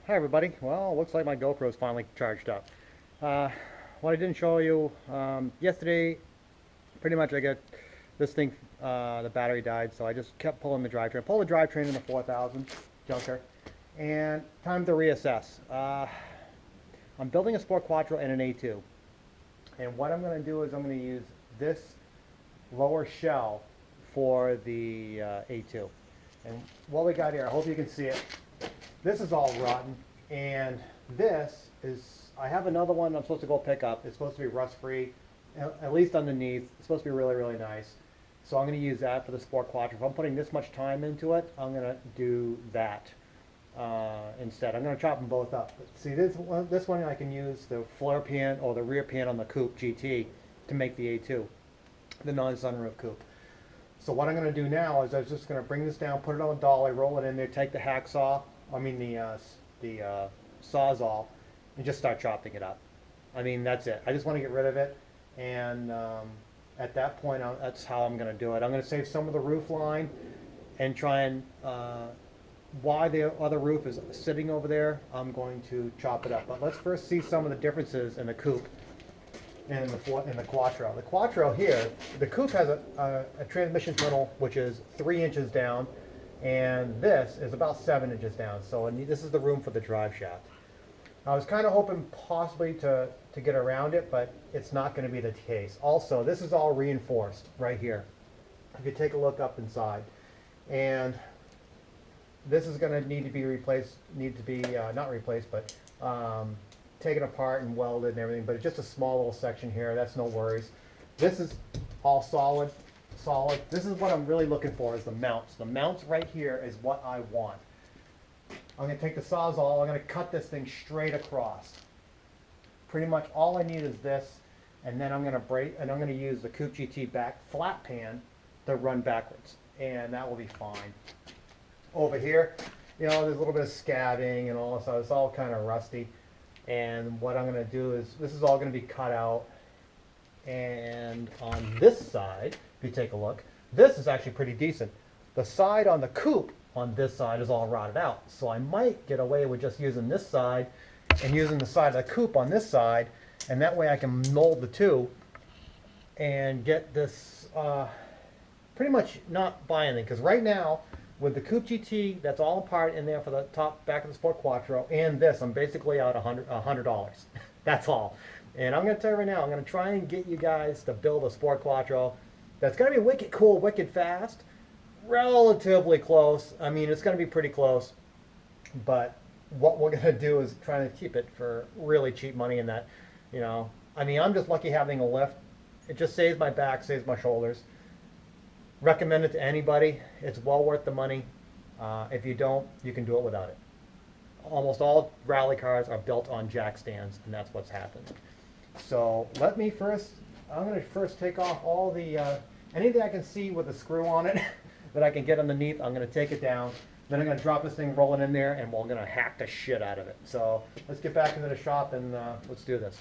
Hi everybody. Well, looks like my GoPro's finally charged up. Uh, what I didn't show you yesterday, pretty much I got this thing, the battery died, so I just kept pulling the drivetrain. Pull the drivetrain in the 4000 junker, and time to reassess. I'm building a Sport Quattro and an A2, and what I'm going to do is I'm going to use this lower shell for the A2. And what we got here, I hope you can see it. This is all rotten, and this is, I have another one I'm supposed to go pick up. It's supposed to be rust-free, at least underneath. It's supposed to be really, really nice. So I'm going to use that for the Sport Quattro. If I'm putting this much time into it, I'm going to do that instead. I'm going to chop them both up. But see, this one I can use the flare pan or the rear pan on the Coupe GT to make the A2, the non-sunroof coupe. So what I'm going to do now is I'm just going to bring this down, put it on a dolly, roll it in there, take the hacksaw, the Sawzall, and just start chopping it up. I mean, that's it. I just want to get rid of it, and at that point, that's how I'm going to do it. I'm going to save some of the roof line and try and, why the other roof is sitting over there, I'm going to chop it up. But let's first see some of the differences in the coupe and in the Quattro. The Quattro here, the coupe has a transmission tunnel which is 3 inches down, and this is about 7 inches down. So this is the room for the drive shaft. I was kind of hoping possibly to get around it, but it's not going to be the case. Also, this is all reinforced right here. If you take a look up inside, and this is going to need to be replaced, not replaced, but taken apart and welded and everything, but it's just a small little section here. That's no worries. This is all solid. This is what I'm really looking for, is the mounts. The mounts right here is what I want. I'm going to take the Sawzall, I'm going to cut this thing straight across. Pretty much all I need is this, and then I'm going to use the Coupe GT back flat pan to run backwards, and that will be fine. Over here, you know, there's a little bit of scabbing and all, so it's all kind of rusty. And what I'm going to do is, this is all going to be cut out. And on this side, if you take a look, this is actually pretty decent. The side on the coupe on this side is all rotted out. So I might get away with just using this side and using the side of the coupe on this side. And that way I can mold the two and get this pretty much not buy anything. Because right now, with the Coupe GT, that's all apart in there for the back of the Sport Quattro, and this, I'm basically out $100. That's all. And I'm going to tell you right now, I'm going to try and get you guys to build a Sport Quattro that's going to be wicked cool, wicked fast, relatively close. I mean, it's going to be pretty close, but what we're going to do is try to keep it for really cheap money in that, you know. I mean, I'm just lucky having a lift. It just saves my back, saves my shoulders. Recommend it to anybody. It's well worth the money. If you don't, you can do it without it. Almost all rally cars are built on jack stands, and that's what's happened. So I'm going to first take off all the, anything I can see with a screw on it that I can get underneath, I'm going to take it down. Then I'm going to drop this thing rolling in there, and we're going to hack the shit out of it. So let's get back into the shop, and let's do this.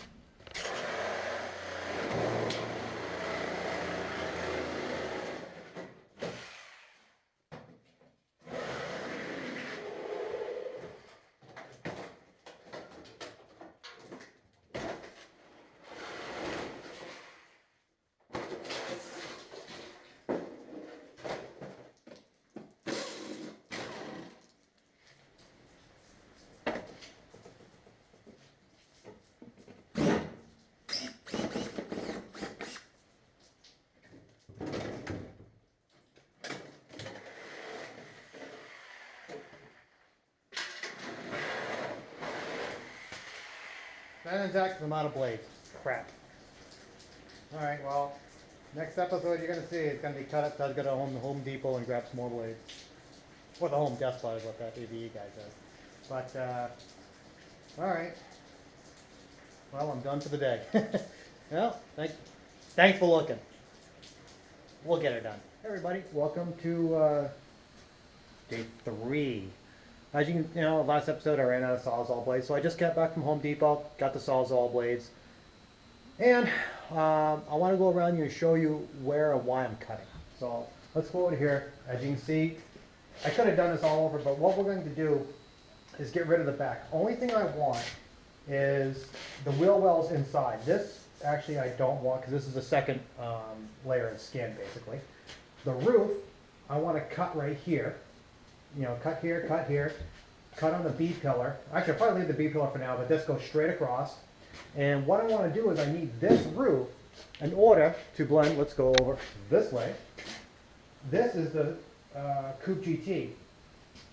And exact amount of blades. Crap. Alright, well, next episode you're going to see is going to be cut up. So I'll go to Home Depot and grab some more blades. Or the Home Depot is what that ABE guy does. But, alright. Well, I'm done for the day. Well, thanks for looking. We'll get it done. Hey everybody, welcome to day 3. As you can, last episode I ran out of Sawzall blades, so I just got back from Home Depot, got the Sawzall blades, and I want to go around here and show you where and why I'm cutting. So let's go over here. As you can see, I could have done this all over, but what we're going to do is get rid of the back. Only thing I want is the wheel wells inside. This actually I don't want because this is the second layer of skin basically. The roof I want to cut right here. You know, cut here, cut on the B pillar. Actually, I'll probably leave the B pillar for now, but this goes straight across. And what I want to do is I need this roof in order to blend. Let's go over this way. This is the Coupe GT.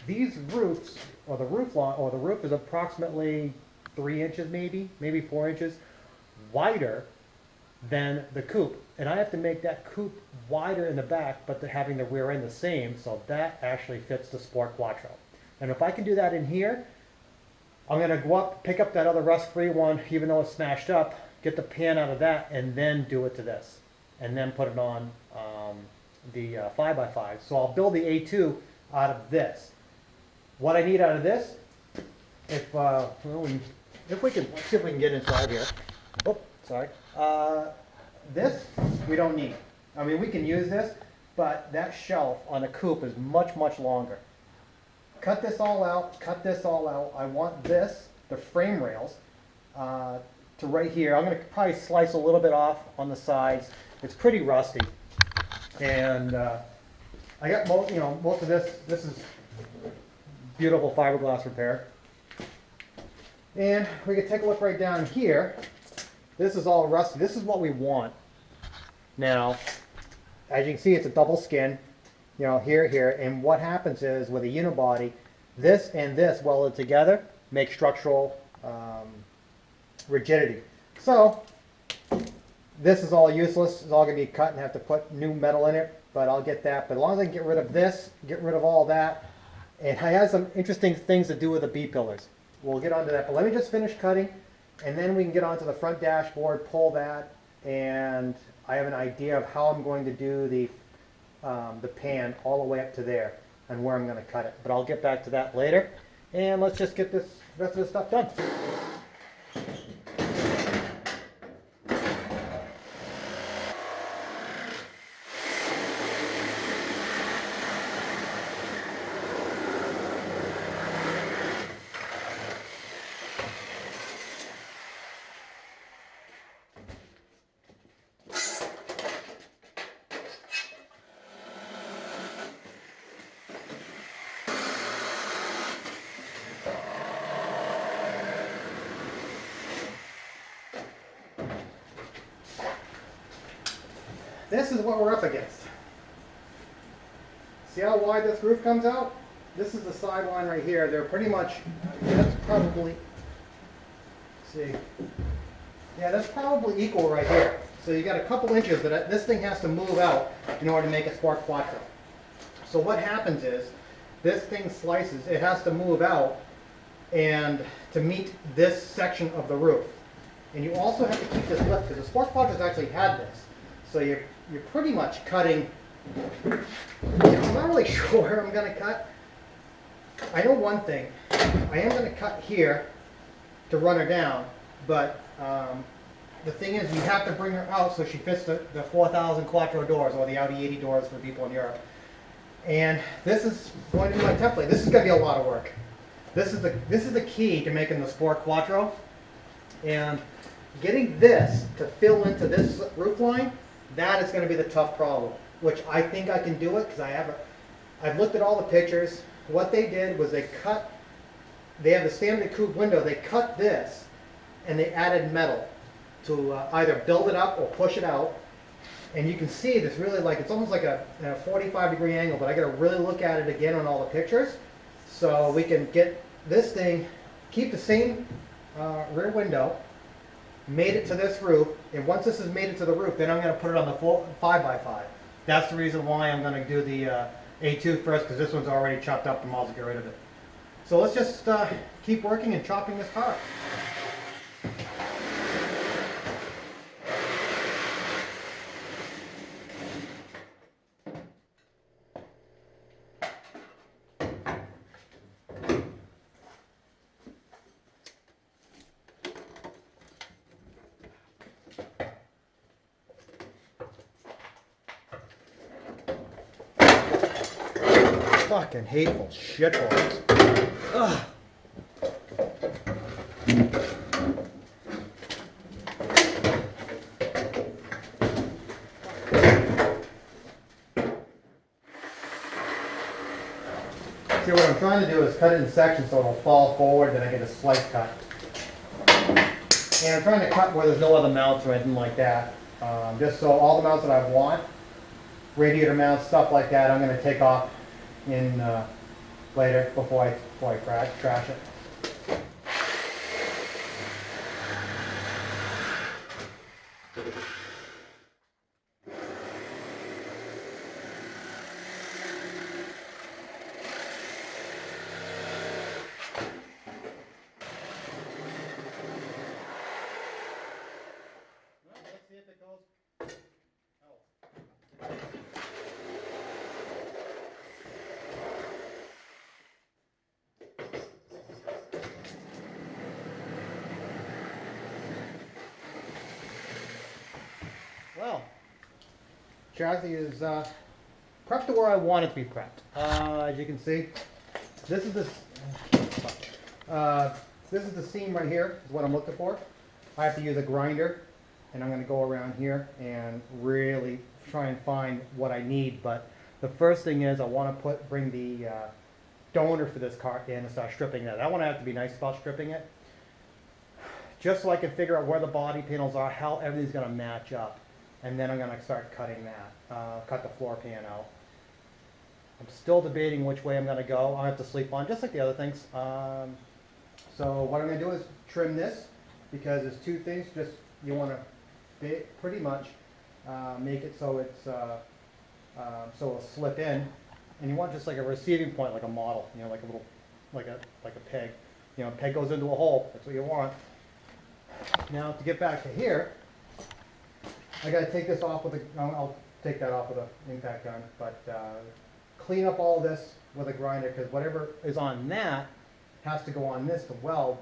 These roofs, or the roof line, or the roof is approximately 3 inches, maybe 4 inches wider than the coupe, and I have to make that coupe wider in the back, but having the rear end the same, so that actually fits the Sport Quattro. And if I can do that in here, I'm going to go up, pick up that other rust-free one, even though it's smashed up, get the pan out of that, and then do it to this, and then put it on the 5x5. So I'll build the A2 out of this. What I need out of this, if we can, let's see if we can get inside here. Oh, sorry. This we don't need. I mean, we can use this, but that shelf on a coupe is much, much longer. Cut this all out, cut this all out. I want this, the frame rails, to right here. I'm going to probably slice a little bit off on the sides. It's pretty rusty. And I got most of this. This is beautiful fiberglass repair. And we can take a look right down here. This is all rusty. This is what we want. Now, as you can see, it's a double skin, you know, here. And what happens is with a unibody, this and this welded together make structural rigidity. So this is all useless. It's all going to be cut and have to put new metal in it, but I'll get that. But as long as I can get rid of this, get rid of all that, and I have some interesting things to do with the B pillars. We'll get onto that, but let me just finish cutting, and then we can get onto the front dashboard, pull that, and I have an idea of how I'm going to do the pan all the way up to there and where I'm going to cut it. But I'll get back to that later, and let's just get this rest of this stuff done. This is what we're up against. See how wide this roof comes out? This is the sideline right here. They're pretty much, that's probably, see, yeah, that's probably equal right here. So you got a couple inches, but this thing has to move out in order to make a Sport Quattro. So what happens is, this thing slices, it has to move out and to meet this section of the roof. And you also have to keep this lift, because the Sport Quattro's actually had this. So you're pretty much cutting, I'm not really sure where I'm going to cut. I know one thing, I am going to cut here to run her down, but the thing is we have to bring her out so she fits the 4000 Quattro doors, or the Audi 80 doors for people in Europe. And this is going to be my template. This is going to be a lot of work. This is the key to making the Sport Quattro. And getting this to fill into this roof line, that is going to be the tough problem, which I think I can do it because I've looked at all the pictures. What they did was they have the standard coupe window, they cut this and they added metal to either build it up or push it out. And you can see this really, like, it's almost like a 45-degree angle, but I got to really look at it again on all the pictures so we can get this thing, keep the same rear window, made it to this roof, and once this is made it to the roof, then I'm going to put it on the 5x5. That's the reason why I'm going to do the A2 first, because this one's already chopped up and I'll get rid of it. So let's just keep working and chopping this car. Fucking hateful shitballs. Ugh. See, what I'm trying to do is cut it in sections so it'll fall forward, then I get a slice cut. And I'm trying to cut where there's no other mounts or anything like that. Just so all the mounts that I want, radiator mounts, stuff like that, I'm going to take off in later before I trash it. Let's see if it goes. Oh. Well, chassis is prepped to where I want it to be prepped. As you can see, this is the seam right here, is what I'm looking for. I have to use a grinder, and I'm going to go around here and really try and find what I need. But the first thing is I want to bring the donor for this car in and start stripping that. I want to have to be nice about stripping it, just so I can figure out where the body panels are, how everything's going to match up. And then I'm going to start cutting that, cut the floor pan out. I'm still debating which way I'm going to go. I'll have to sleep on, just like the other things. So what I'm going to do is trim this, because there's two things. Just you want to pretty much make it so it's so it'll slip in, and you want just like a receiving point, like a model, you know, like a little, like a peg. You know, peg goes into a hole. That's what you want. Now to get back to here, I got to take this off with a. I'll take that off with an impact gun, but clean up all this with a grinder, because whatever is on that has to go on this to weld,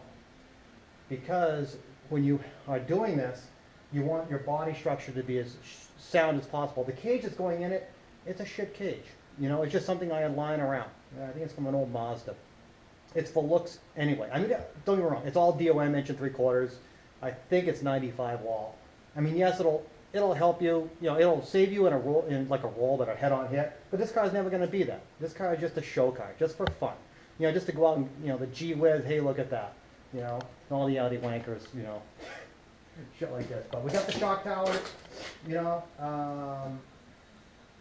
because when you are doing this, you want your body structure to be as sound as possible. The cage that's going in it, it's a shit cage. You know, it's just something I had lying around. I think it's from an old Mazda. It's for looks anyway. I mean, don't get me wrong, it's all DOM inch and 3/4. I think it's 95 wall. I mean, yes, it'll help you, you know, it'll save you in a roll, like a roll that a head-on hit, but this car is never going to be that. This car is just a show car, just for fun. You know, just to go out and, you know, the gee whiz, hey, look at that. You know, all the Audi wankers, you know, shit like this. But we got the shock tower, you know.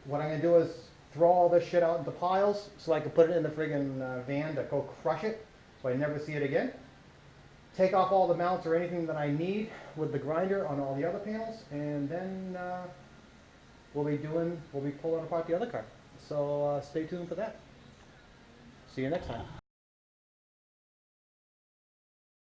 What I'm going to do is throw all this shit out into piles so I can put it in the friggin' van to go crush it so I never see it again. Take off all the mounts or anything that I need with the grinder on all the other panels, and then we'll be pulling apart the other car. So stay tuned for that. See you next time.